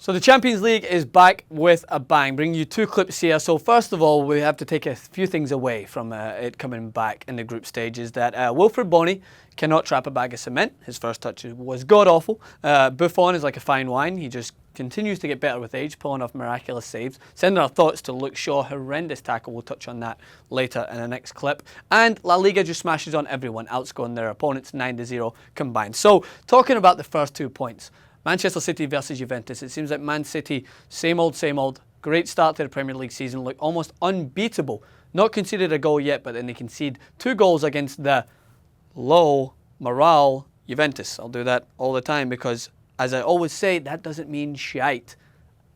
So the Champions League is back with a bang, bringing you two clips here. So first of all, we have to take a few things away from it coming back in the group stages. That Wilfried Bony cannot trap a bag of cement. His first touch was god-awful. Buffon is like a fine wine. He just continues to get better with age, pulling off miraculous saves. Sending our thoughts to Luke Shaw, horrendous tackle. We'll touch on that later in the next clip. And La Liga just smashes on everyone, outscoring their opponents 9-0 combined. So talking about the first 2 points. Manchester City versus Juventus. It seems like Man City, same old, same old. Great start to the Premier League season, look almost unbeatable. Not conceded a goal yet, but then they concede 2 goals against the low morale Juventus. I'll do that all the time because, as I always say, that doesn't mean shite.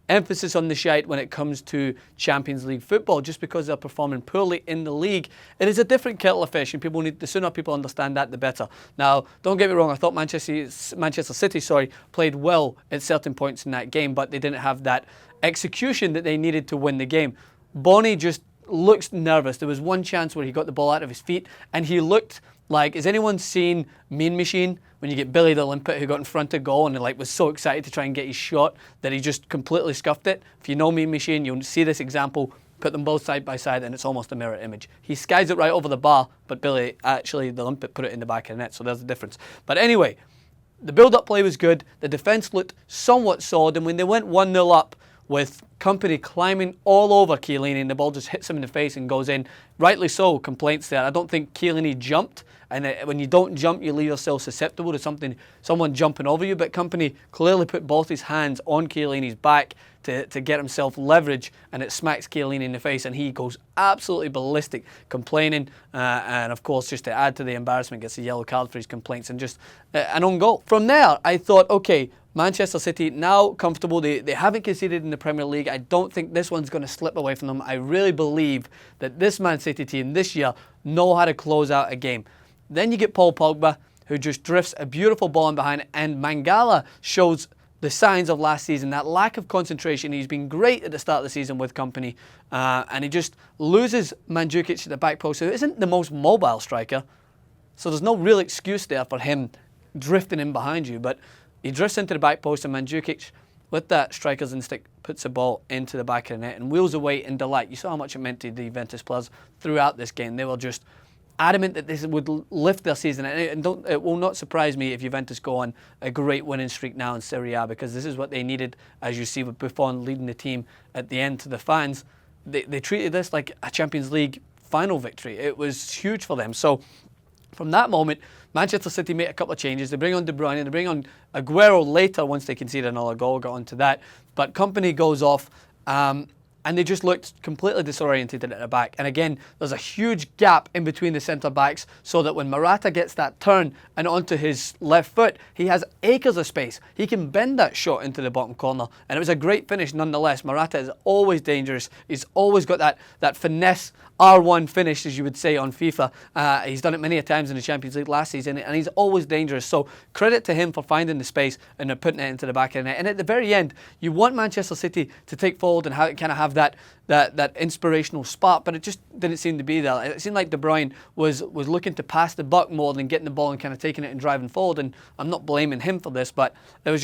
Emphasis on the shite when it comes to Champions League football. Just because they're performing poorly in the league, it is a different kettle of fish, and the sooner people understand that, the better. Now, don't get me wrong, I thought Manchester City played well at certain points in that game, but they didn't have that execution that they needed to win the game. Bony just looks nervous. There was one chance where he got the ball out of his feet, and he looked like, has anyone seen Mean Machine? When you get Billy the Limpet, who got in front of goal and was so excited to try and get his shot that he just completely scuffed it. If you know Mean Machine, you'll see this example. Put them both side by side and it's almost a mirror image. He skies it right over the bar, but Billy, actually, the Limpet put it in the back of the net, so there's the difference. But anyway, the build-up play was good. The defence looked somewhat solid, and when they went 1-0 up, with Company climbing all over Chiellini and the ball just hits him in the face and goes in. Rightly so, complaints there. I don't think Chiellini jumped, and when you don't jump, you leave yourself susceptible to someone jumping over you, but Company clearly put both his hands on Chiellini's back to get himself leverage, and it smacks Chiellini in the face, and he goes absolutely ballistic, complaining, and of course, just to add to the embarrassment, gets a yellow card for his complaints, and just an own goal. From there, I thought, okay, Manchester City now comfortable. They haven't conceded in the Premier League. I don't think this one's going to slip away from them. I really believe that this Man City team this year know how to close out a game. Then you get Paul Pogba, who just drifts a beautiful ball in behind, and Mangala shows the signs of last season, that lack of concentration. He's been great at the start of the season with Company, and he just loses Mandzukic at the back post, who isn't the most mobile striker, so there's no real excuse there for him drifting in behind you, but he drifts into the back post, and Mandzukic, with that striker's instinct, puts the ball into the back of the net and wheels away in delight. You saw how much it meant to the Juventus players throughout this game. They were just adamant that this would lift their season, and it will not surprise me if Juventus go on a great winning streak now in Serie A, because this is what they needed, as you see with Buffon leading the team at the end to the fans. They treated this like a Champions League final victory. It was huge for them. So from that moment, Manchester City make a couple of changes. They bring on De Bruyne, they bring on Aguero later once they concede another goal, got onto that. But Company goes off, and they just looked completely disoriented at the back. And again, there's a huge gap in between the centre-backs, so that when Morata gets that turn and onto his left foot, he has acres of space. He can bend that shot into the bottom corner, and it was a great finish nonetheless. Morata is always dangerous. He's always got that finesse R1 finish, as you would say on FIFA. He's done it many a times in the Champions League last season, and he's always dangerous. So credit to him for finding the space and putting it into the back of the net. And at the very end, you want Manchester City to take forward and kind of have that inspirational spark, but it just didn't seem to be there. It seemed like De Bruyne was looking to pass the buck more than getting the ball and kind of taking it and driving forward, and I'm not blaming him for this, but it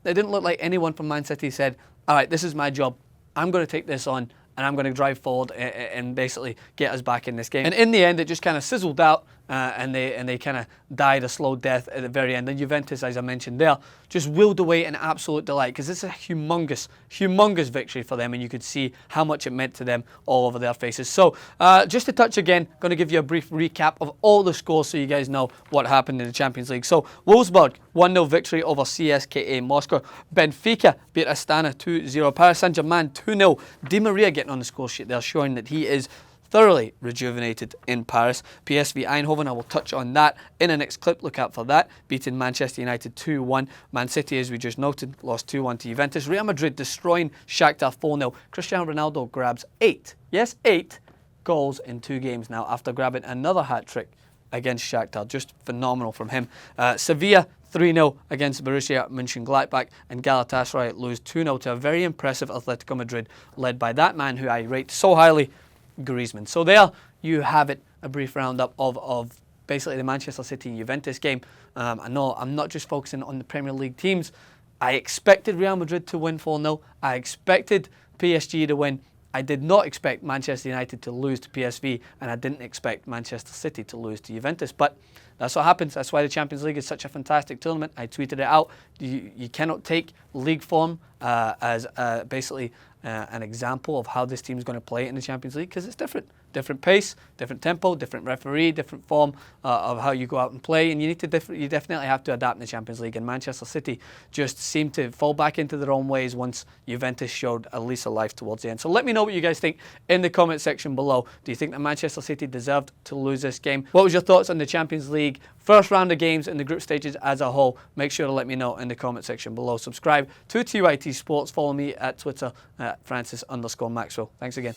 didn't look like anyone from Man City said, all right, this is my job. I'm going to take this on, and I'm going to drive forward and basically get us back in this game. And in the end, it just kind of sizzled out, and they kind of died a slow death at the very end. And Juventus, as I mentioned there, just willed away in absolute delight, because it's a humongous victory for them, and you could see how much it meant to them all over their faces. So just to touch again, going to give you a brief recap of all the scores so you guys know what happened in the Champions League. So Wolfsburg, 1-0 victory over CSKA Moscow. Benfica beat Astana 2-0. Paris Saint-Germain 2-0. Di Maria getting on the score sheet there, showing that he is thoroughly rejuvenated in Paris. PSV Eindhoven, I will touch on that in the next clip. Look out for that. Beating Manchester United 2-1. Man City, as we just noted, lost 2-1 to Juventus. Real Madrid destroying Shakhtar 4-0. Cristiano Ronaldo grabs 8 goals in 2 games now, after grabbing another hat-trick against Shakhtar. Just phenomenal from him. Sevilla 3-0 against Borussia Mönchengladbach, and Galatasaray lose 2-0 to a very impressive Atletico Madrid, led by that man who I rate so highly, Griezmann. So there you have it, a brief roundup of basically the Manchester City and Juventus game. I know I'm not just focusing on the Premier League teams. I expected Real Madrid to win 4-0. I expected PSG to win. I did not expect Manchester United to lose to PSV, and I didn't expect Manchester City to lose to Juventus. But that's what happens. That's why the Champions League is such a fantastic tournament. I tweeted it out. You cannot take league form as basically an example of how this team is going to play in the Champions League, because it's different. Different pace, different tempo, different referee, different form of how you go out and play, and you definitely have to adapt in the Champions League. And Manchester City just seemed to fall back into their own ways once Juventus showed a lease of life towards the end. So let me know what you guys think in the comment section below. Do you think that Manchester City deserved to lose this game? What was your thoughts on the Champions League first round of games in the group stages as a whole? Make sure to let me know in the comment section below. Subscribe to TYT Sports. Follow me at Twitter at Francis_Maxwell. Thanks again.